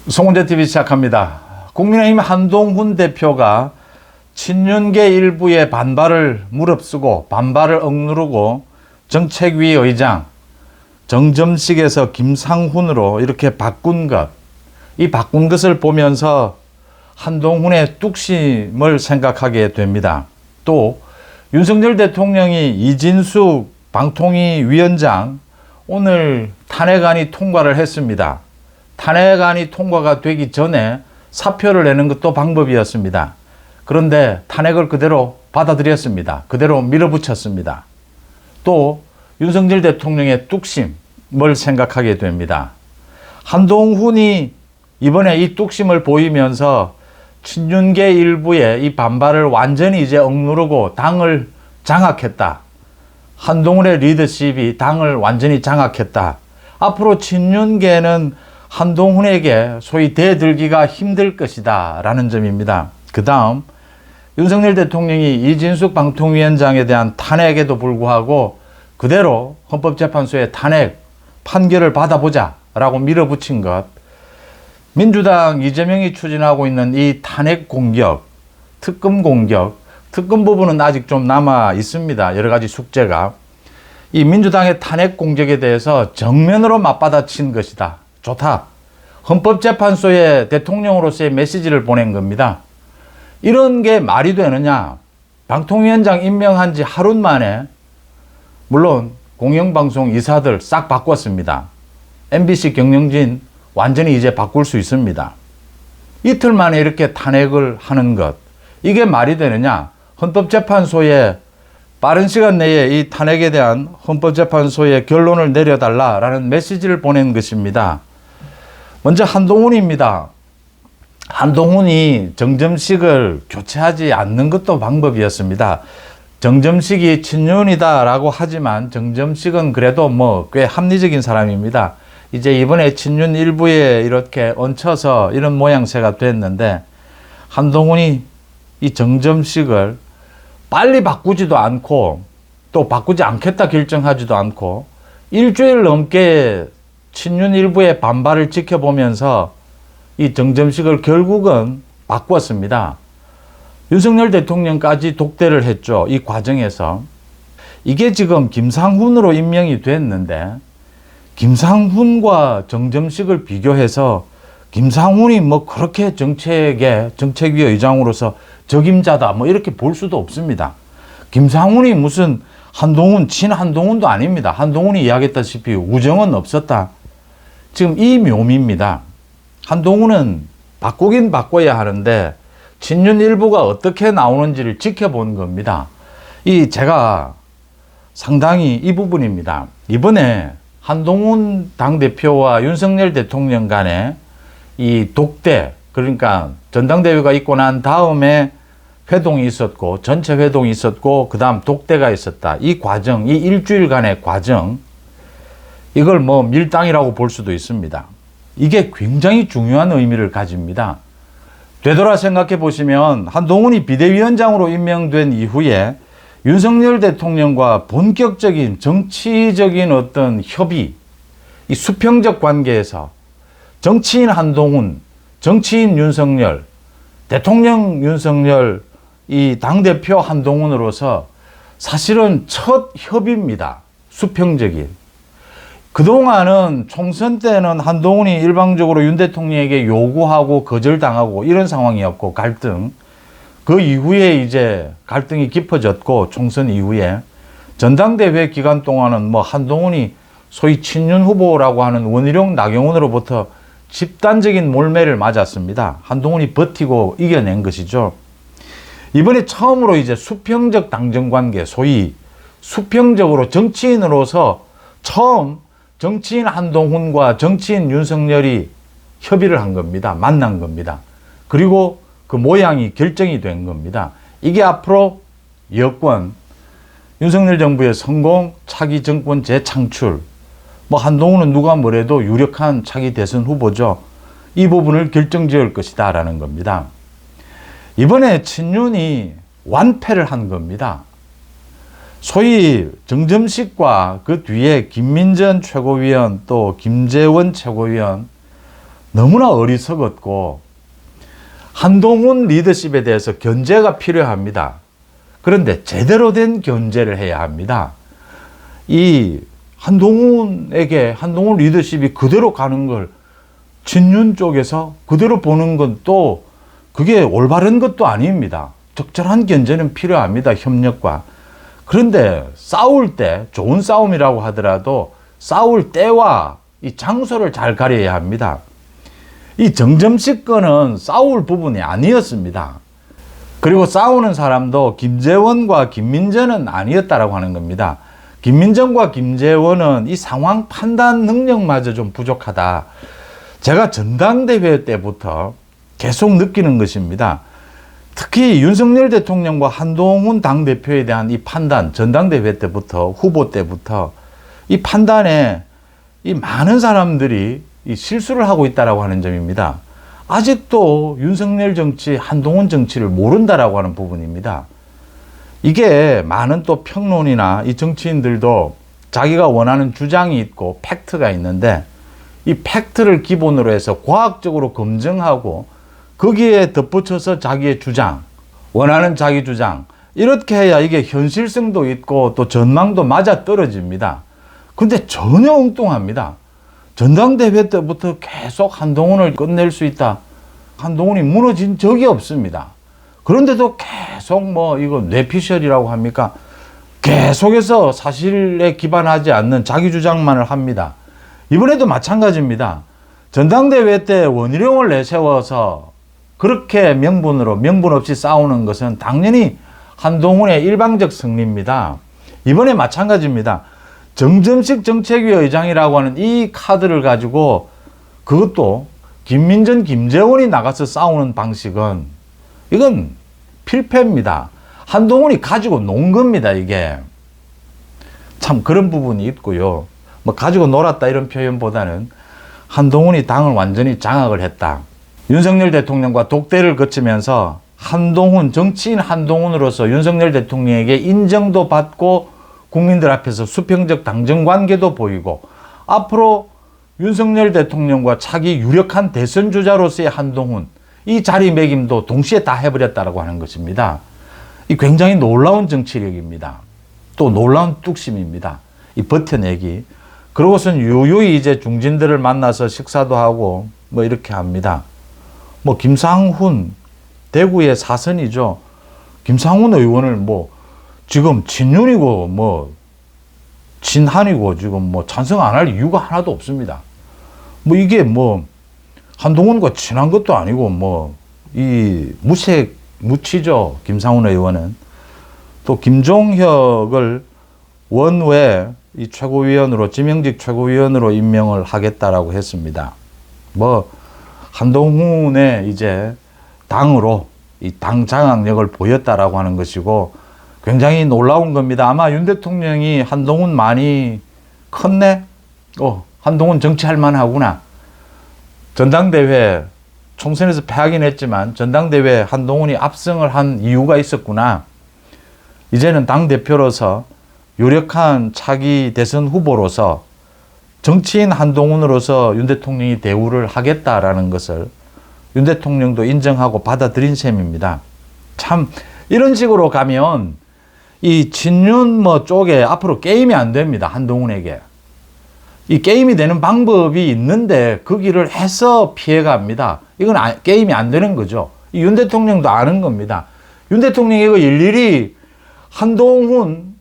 송은재TV 시작합니다. 국민의힘 한동훈 대표가 친윤계 일부의 반발을 무릅쓰고 반발을 억누르고 정책위 의장 정점식에서 김상훈으로 이렇게 바꾼 것, 이 바꾼 것을 보면서 한동훈의 뚝심을 생각하게 됩니다. 또 윤석열 대통령이 이진숙 방통위 위원장 오늘 탄핵안이 통과를 했습니다. 탄핵안이 통과가 되기 전에 사표를 내는 것도 방법이었습니다. 그런데 탄핵을 그대로 받아들였습니다. 그대로 밀어붙였습니다. 또 윤석열 대통령의 뚝심을 생각하게 됩니다. 한동훈이 이번에 이 뚝심을 보이면서 친윤계 일부의 이 반발을 완전히 이제 억누르고 당을 장악했다. 한동훈의 리더십이 당을 완전히 장악했다. 앞으로 친윤계는 한동훈에게 소위 대들기가 힘들 것이다 라는 점입니다. 그 다음 윤석열 대통령이 이진숙 방통위원장에 대한 탄핵에도 불구하고 그대로 헌법재판소의 탄핵 판결을 받아보자 라고 밀어붙인 것, 민주당 이재명이 추진하고 있는 이 탄핵 공격, 특검 공격, 특검 부분은 아직 좀 남아 있습니다. 여러 가지 숙제가. 이 민주당의 탄핵 공격에 대해서 정면으로 맞받아친 것이다. 좋다. 헌법재판소에 대통령으로서의 메시지를 보낸 겁니다. 이런 게 말이 되느냐. 방통위원장 임명한 지 하루 만에 물론 공영방송 이사들 싹 바꿨습니다. MBC 경영진 완전히 이제 바꿀 수 있습니다. 이틀 만에 이렇게 탄핵을 하는 것, 이게 말이 되느냐. 헌법재판소에 빠른 시간 내에 이 탄핵에 대한 헌법재판소의 결론을 내려달라라는 메시지를 보낸 것입니다. 먼저 한동훈입니다. 한동훈이 정점식을 교체하지 않는 것도 방법이었습니다. 정점식이 친윤이다라고 하지만 정점식은 그래도 꽤 합리적인 사람입니다. 이제 이번에 친윤 일부에 이렇게 얹혀서 이런 모양새가 됐는데 한동훈이 이 정점식을 빨리 바꾸지도 않고 또 바꾸지 않겠다 결정하지도 않고 일주일 넘게 친윤 일부의 반발을 지켜보면서 이 정점식을 결국은 바꿨습니다. 윤석열 대통령까지 독대를 했죠. 이 과정에서. 이게 지금 김상훈으로 임명이 됐는데 김상훈과 정점식을 비교해서 김상훈이 그렇게 정책위 의장으로서 적임자다 이렇게 볼 수도 없습니다. 김상훈이 무슨 한동훈, 친한동훈도 아닙니다. 한동훈이 이야기했다시피 우정은 없었다. 지금 이 묘미입니다. 한동훈은 바꾸긴 바꿔야 하는데 친윤 일부가 어떻게 나오는지를 지켜본 겁니다. 제가 상당히 이 부분입니다. 이번에 한동훈 당대표와 윤석열 대통령 간에 이 독대, 그러니까 전당대회가 있고 난 다음에 회동이 있었고 전체 회동이 있었고 그 다음 독대가 있었다. 이 과정, 이 일주일간의 과정, 이걸 밀당이라고 볼 수도 있습니다. 이게 굉장히 중요한 의미를 가집니다. 되돌아 생각해 보시면 한동훈이 비대위원장으로 임명된 이후에 윤석열 대통령과 본격적인 정치적인 어떤 협의, 이 수평적 관계에서 정치인 한동훈, 정치인 윤석열, 대통령 윤석열, 이 당대표 한동훈으로서 사실은 첫 협의입니다. 수평적인. 그동안은 총선 때는 한동훈이 일방적으로 윤 대통령에게 요구하고 거절당하고 이런 상황이었고 갈등. 그 이후에 이제 갈등이 깊어졌고 총선 이후에 전당대회 기간 동안은 한동훈이 소위 친윤 후보라고 하는 원희룡, 나경원으로부터 집단적인 몰매를 맞았습니다. 한동훈이 버티고 이겨낸 것이죠. 이번에 처음으로 이제 수평적 당정 관계, 소위 수평적으로 정치인으로서 처음 정치인 한동훈과 정치인 윤석열이 협의를 한 겁니다. 만난 겁니다. 그리고 그 모양이 결정이 된 겁니다. 이게 앞으로 여권, 윤석열 정부의 성공, 차기 정권 재창출, 한동훈은 누가 뭐래도 유력한 차기 대선 후보죠. 이 부분을 결정지을 것이다 라는 겁니다. 이번에 친윤이 완패를 한 겁니다. 소위 정점식과 그 뒤에 김민전 최고위원 또 김재원 최고위원 너무나 어리석었고 한동훈 리더십에 대해서 견제가 필요합니다. 그런데 제대로 된 견제를 해야 합니다. 이 한동훈 리더십이 그대로 가는 걸 친윤 쪽에서 그대로 보는 건 또 그게 올바른 것도 아닙니다. 적절한 견제는 필요합니다. 협력과. 그런데 싸울 때 좋은 싸움이라고 하더라도 싸울 때와 이 장소를 잘 가려야 합니다. 이 정점식 건은 싸울 부분이 아니었습니다. 그리고 싸우는 사람도 김재원과 김민전은 아니었다라고 하는 겁니다. 김민전과 김재원은 이 상황 판단 능력마저 좀 부족하다. 제가 전당대회 때부터 계속 느끼는 것입니다. 특히 윤석열 대통령과 한동훈 당대표에 대한 이 판단, 전당대회 때부터, 후보 때부터 이 판단에 이 많은 사람들이 이 실수를 하고 있다라고 하는 점입니다. 아직도 윤석열 정치, 한동훈 정치를 모른다라고 하는 부분입니다. 이게 많은 또 평론이나 이 정치인들도 자기가 원하는 주장이 있고 팩트가 있는데 이 팩트를 기본으로 해서 과학적으로 검증하고 거기에 덧붙여서 자기의 주장, 원하는 자기 주장, 이렇게 해야 이게 현실성도 있고 또 전망도 맞아 떨어집니다. 근데 전혀 엉뚱합니다. 전당대회 때부터 계속 한동훈을 끝낼 수 있다. 한동훈이 무너진 적이 없습니다. 그런데도 계속 이거 뇌피셜이라고 합니까? 계속해서 사실에 기반하지 않는 자기 주장만을 합니다. 이번에도 마찬가지입니다. 전당대회 때 원희룡을 내세워서 그렇게 명분 없이 싸우는 것은 당연히 한동훈의 일방적 승리입니다. 이번에 마찬가지입니다. 정점식 정책위 의장이라고 하는 이 카드를 가지고 그것도 김민전, 김재원이 나가서 싸우는 방식은 이건 필패입니다. 한동훈이 가지고 논 겁니다, 이게. 참 그런 부분이 있고요. 가지고 놀았다 이런 표현보다는 한동훈이 당을 완전히 장악을 했다. 윤석열 대통령과 독대를 거치면서 한동훈, 정치인 한동훈으로서 윤석열 대통령에게 인정도 받고 국민들 앞에서 수평적 당정 관계도 보이고 앞으로 윤석열 대통령과 차기 유력한 대선 주자로서의 한동훈, 이 자리매김도 동시에 다 해버렸다라고 하는 것입니다. 이 굉장히 놀라운 정치력입니다. 또 놀라운 뚝심입니다. 이 버텨내기. 그러고선 유유히 이제 중진들을 만나서 식사도 하고 이렇게 합니다. 김상훈, 대구의 사선이죠. 김상훈 의원을 지금 친윤이고 친한이고 지금 찬성 안 할 이유가 하나도 없습니다. 이게 한동훈과 친한 것도 아니고 이 무치죠. 김상훈 의원은. 또 김종혁을 원외 이 최고위원으로, 지명직 최고위원으로 임명을 하겠다라고 했습니다. 한동훈의 이제 당으로 이 당 장악력을 보였다라고 하는 것이고 굉장히 놀라운 겁니다. 아마 윤 대통령이 한동훈 많이 컸네? 한동훈 정치할 만하구나. 전당대회 총선에서 패하긴 했지만 전당대회 한동훈이 압승을 한 이유가 있었구나. 이제는 당대표로서 유력한 차기 대선 후보로서 정치인 한동훈으로서 윤 대통령이 대우를 하겠다라는 것을 윤 대통령도 인정하고 받아들인 셈입니다. 참 이런 식으로 가면 이 친윤 쪽에 앞으로 게임이 안 됩니다. 한동훈에게. 이 게임이 되는 방법이 있는데 그 길을 해서 피해갑니다. 이건 게임이 안 되는 거죠. 윤 대통령도 아는 겁니다. 윤 대통령이 이거 일일이 한동훈,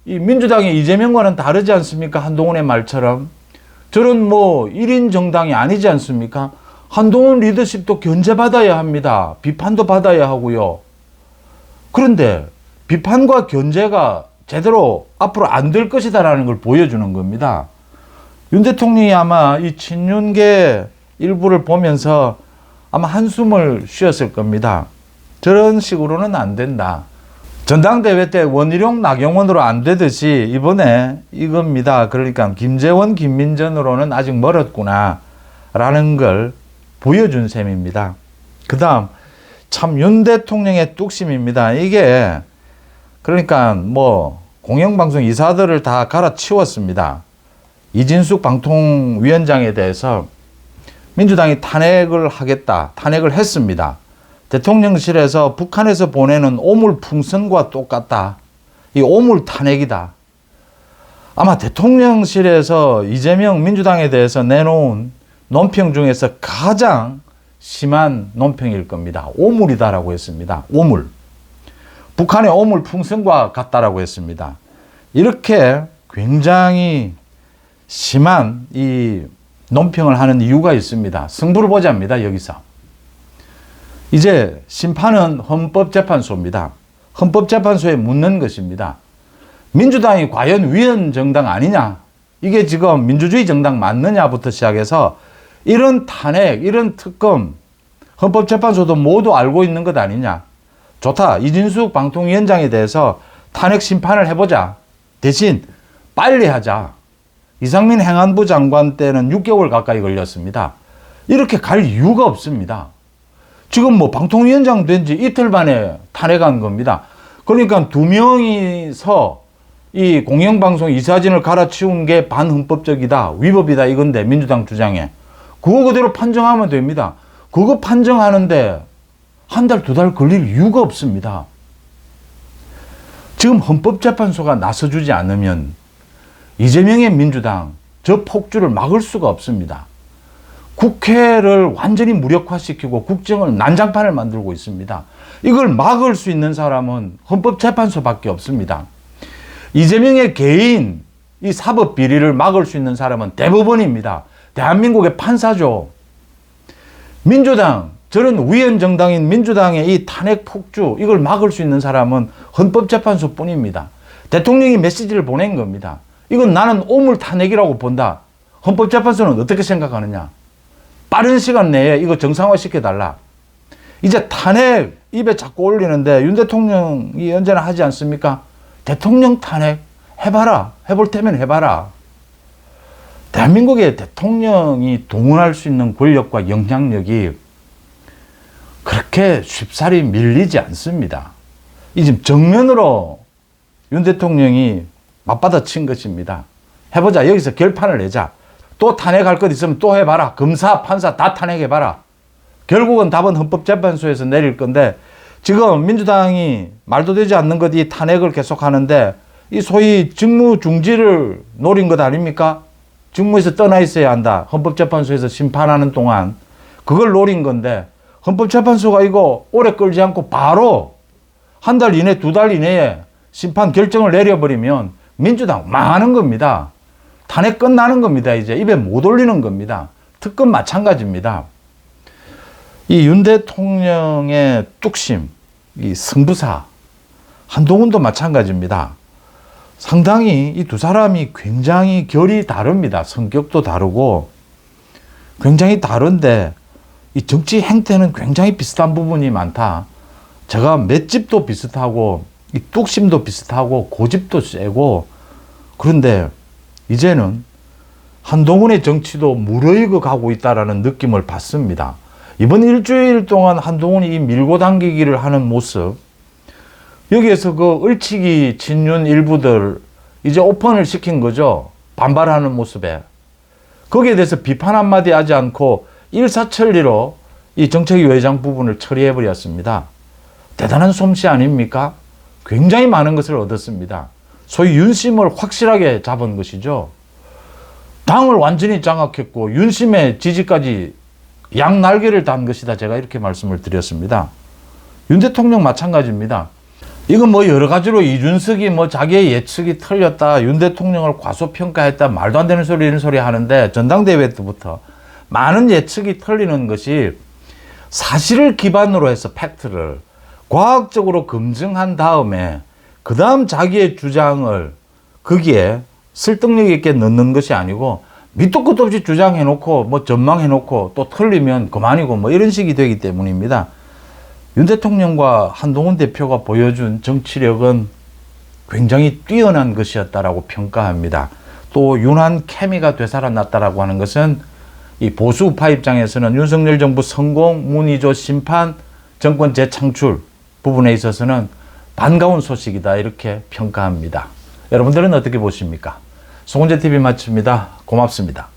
이 민주당의 이재명과는 다르지 않습니까? 한동훈의 말처럼. 저런 1인 정당이 아니지 않습니까? 한동훈 리더십도 견제받아야 합니다. 비판도 받아야 하고요. 그런데 비판과 견제가 제대로 앞으로 안 될 것이다라는 걸 보여주는 겁니다. 윤 대통령이 아마 이 친윤계 일부를 보면서 아마 한숨을 쉬었을 겁니다. 저런 식으로는 안 된다. 전당대회 때 원희룡, 나경원으로 안 되듯이 이번에 이겁니다. 그러니까 김재원, 김민전으로는 아직 멀었구나 라는 걸 보여준 셈입니다. 그 다음 참 윤 대통령의 뚝심입니다. 이게 그러니까 공영방송 이사들을 다 갈아치웠습니다. 이진숙 방통위원장에 대해서 민주당이 탄핵을 하겠다, 탄핵을 했습니다. 대통령실에서 북한에서 보내는 오물풍선과 똑같다. 이 오물 탄핵이다. 아마 대통령실에서 이재명 민주당에 대해서 내놓은 논평 중에서 가장 심한 논평일 겁니다. 오물이다라고 했습니다. 오물. 북한의 오물풍선과 같다라고 했습니다. 이렇게 굉장히 심한 이 논평을 하는 이유가 있습니다. 승부를 보자입니다. 여기서. 이제 심판은 헌법재판소입니다. 헌법재판소에 묻는 것입니다. 민주당이 과연 위헌 정당 아니냐? 이게 지금 민주주의 정당 맞느냐부터 시작해서 이런 탄핵, 이런 특검, 헌법재판소도 모두 알고 있는 것 아니냐? 좋다. 이진숙 방통위원장에 대해서 탄핵 심판을 해보자. 대신 빨리 하자. 이상민 행안부 장관 때는 6개월 가까이 걸렸습니다. 이렇게 갈 이유가 없습니다. 지금 뭐 방통위원장 된 지 이틀 만에 탄핵한 겁니다. 그러니까 두 명이서 이 공영방송 이사진을 갈아치운 게 반헌법적이다, 위법이다 이건데 민주당 주장에. 그거 그대로 판정하면 됩니다. 그거 판정하는데 한 달, 두 달 걸릴 이유가 없습니다. 지금 헌법재판소가 나서주지 않으면 이재명의 민주당 저 폭주를 막을 수가 없습니다. 국회를 완전히 무력화시키고 국정을 난장판을 만들고 있습니다. 이걸 막을 수 있는 사람은 헌법재판소밖에 없습니다. 이재명의 개인 이 사법 비리를 막을 수 있는 사람은 대법원입니다. 대한민국의 판사죠. 민주당, 저런 위헌 정당인 민주당의 이 탄핵 폭주, 이걸 막을 수 있는 사람은 헌법재판소 뿐입니다. 대통령이 메시지를 보낸 겁니다. 이건 나는 오물 탄핵이라고 본다. 헌법재판소는 어떻게 생각하느냐? 빠른 시간 내에 이거 정상화 시켜달라. 이제 탄핵 입에 자꾸 올리는데 윤 대통령이 언제나 하지 않습니까? 대통령 탄핵 해봐라. 해볼 테면 해봐라. 대한민국의 대통령이 동원할 수 있는 권력과 영향력이 그렇게 쉽사리 밀리지 않습니다. 이 지금 정면으로 윤 대통령이 맞받아친 것입니다. 해보자. 여기서 결판을 내자. 또 탄핵할 것 있으면 또 해봐라. 검사, 판사 다 탄핵해봐라. 결국은 답은 헌법재판소에서 내릴 건데 지금 민주당이 말도 되지 않는 것 이 탄핵을 계속하는데 이 소위 직무 중지를 노린 것 아닙니까? 직무에서 떠나 있어야 한다. 헌법재판소에서 심판하는 동안 그걸 노린 건데 헌법재판소가 이거 오래 끌지 않고 바로 한 달 이내, 두 달 이내에 심판 결정을 내려버리면 민주당 망하는 겁니다. 탄핵 끝나는 겁니다. 이제 입에 못 올리는 겁니다. 특검 마찬가지입니다. 이 윤 대통령의 뚝심, 이 승부사, 한동훈도 마찬가지입니다. 상당히 이 두 사람이 굉장히 결이 다릅니다. 성격도 다르고 굉장히 다른데 이 정치 행태는 굉장히 비슷한 부분이 많다. 제가 맷집도 비슷하고 이 뚝심도 비슷하고 고집도 세고 그런데 이제는 한동훈의 정치도 무르익어 가고 있다는 느낌을 받습니다. 이번 일주일 동안 한동훈이 이 밀고 당기기를 하는 모습, 여기에서 그 을치기 친윤 일부들 이제 오픈을 시킨 거죠. 반발하는 모습에. 거기에 대해서 비판 한마디 하지 않고 일사천리로 이 정책위 회장 부분을 처리해버렸습니다. 대단한 솜씨 아닙니까? 굉장히 많은 것을 얻었습니다. 소위 윤심을 확실하게 잡은 것이죠. 당을 완전히 장악했고 윤심의 지지까지 양날개를 단 것이다. 제가 이렇게 말씀을 드렸습니다. 윤 대통령 마찬가지입니다. 이건 뭐 여러 가지로 이준석이 뭐 자기의 예측이 틀렸다. 윤 대통령을 과소평가했다. 말도 안 되는 소리 이런 소리 하는데 전당대회 때부터 많은 예측이 틀리는 것이 사실을 기반으로 해서 팩트를 과학적으로 검증한 다음에 그 다음 자기의 주장을 거기에 설득력 있게 넣는 것이 아니고 밑도 끝도 없이 주장해놓고 뭐 전망해놓고 또 틀리면 그만이고 뭐 이런 식이 되기 때문입니다. 윤 대통령과 한동훈 대표가 보여준 정치력은 굉장히 뛰어난 것이었다라고 평가합니다. 또 윤한 케미가 되살아났다라고 하는 것은 이 보수우파 입장에서는 윤석열 정부 성공, 문의조 심판, 정권 재창출 부분에 있어서는 반가운 소식이다 이렇게 평가합니다. 여러분들은 어떻게 보십니까? 송은재TV 마칩니다. 고맙습니다.